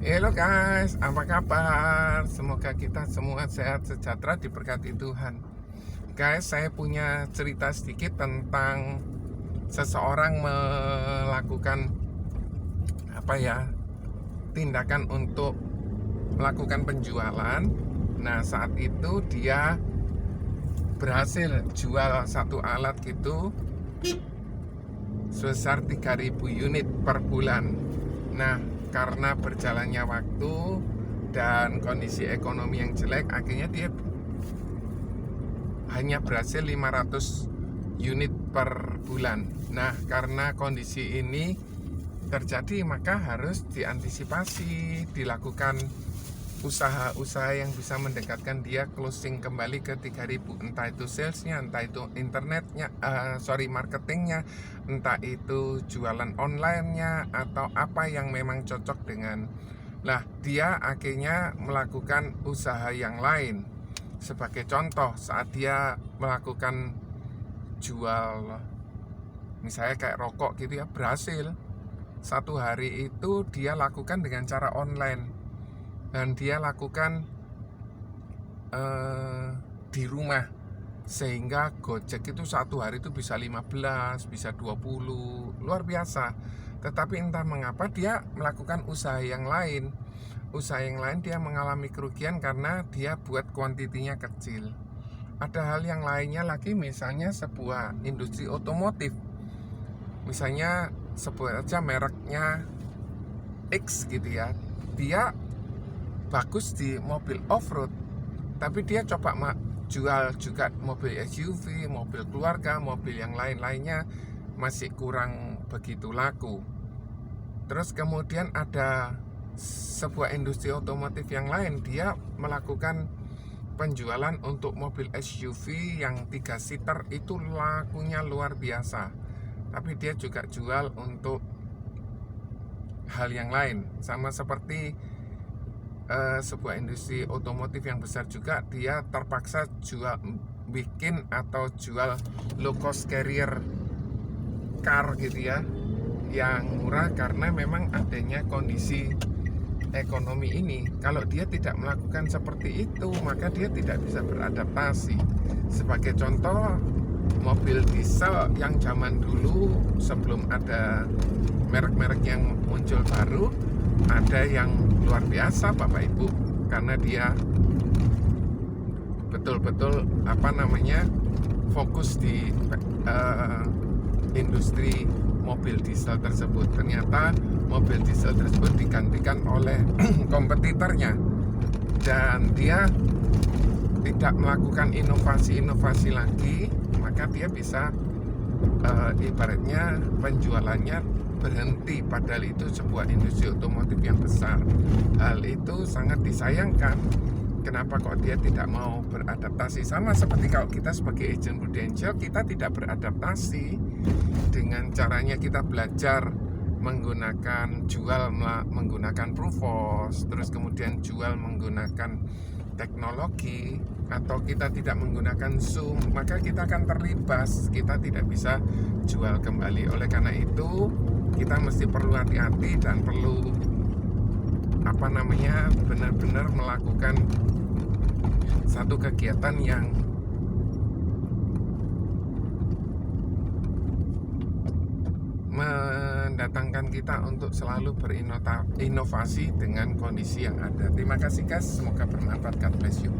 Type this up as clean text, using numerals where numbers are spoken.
Halo guys, apa kabar? Semoga kita semua sehat sejahtera diberkati Tuhan. Guys, saya punya cerita sedikit tentang seseorang melakukan tindakan untuk melakukan penjualan. Nah, saat itu dia berhasil jual satu alat gitu sebesar 3.000 unit per bulan. Nah, karena berjalannya waktu dan kondisi ekonomi yang jelek, akhirnya dia hanya berhasil 500 unit per bulan. Nah, karena kondisi ini terjadi, maka harus diantisipasi, dilakukan usaha-usaha yang bisa mendekatkan dia closing kembali ke 3.000, entah itu salesnya, entah itu internetnya, marketingnya, entah itu jualan online-nya, atau apa yang memang cocok dengan. Nah, dia akhirnya melakukan usaha yang lain. Sebagai contoh, saat dia melakukan jual misalnya kayak rokok gitu ya, berhasil. Satu hari itu dia lakukan dengan cara online, dan dia lakukan di rumah, sehingga Gojek itu satu hari itu bisa 15, bisa 20, luar biasa. Tetapi entah mengapa dia melakukan usaha yang lain. Usaha yang lain dia mengalami kerugian karena dia buat kuantitinya kecil. Ada hal yang lainnya lagi, misalnya sebuah industri otomotif. Misalnya sebut aja mereknya X gitu ya. Dia bagus di mobil off-road, tapi dia coba jual juga mobil SUV, mobil keluarga, mobil yang lain-lainnya masih kurang begitu laku. Terus kemudian ada sebuah industri otomotif yang lain, dia melakukan penjualan untuk mobil SUV yang 3 seater, itu lakunya luar biasa. Tapi dia juga jual untuk hal yang lain, sama seperti sebuah industri otomotif yang besar juga, dia terpaksa bikin atau jual low cost carrier car gitu ya, yang murah karena memang adanya kondisi ekonomi ini. Kalau dia tidak melakukan seperti itu, maka dia tidak bisa beradaptasi. Sebagai contoh, mobil diesel yang zaman dulu sebelum ada merek-merek yang muncul baru, ada yang luar biasa Bapak Ibu, karena dia betul-betul fokus di industri mobil diesel tersebut. Ternyata mobil diesel tersebut digantikan oleh kompetitornya, dan dia tidak melakukan inovasi-inovasi lagi, maka dia bisa ibaratnya penjualannya berhenti, padahal itu sebuah industri otomotif yang besar. Hal itu sangat disayangkan. Kenapa kok dia tidak mau beradaptasi? Sama seperti kalau kita sebagai agent prudential, kita tidak beradaptasi dengan caranya kita belajar menggunakan Profos, terus kemudian jual menggunakan teknologi, atau kita tidak menggunakan Zoom, maka kita akan terlibas, kita tidak bisa jual kembali. Oleh karena itu, kita mesti perlu hati-hati dan perlu benar-benar melakukan satu kegiatan yang mendatangkan kita untuk selalu berinovasi dengan kondisi yang ada. Terima kasih guys, semoga bermanfaat. God bless you.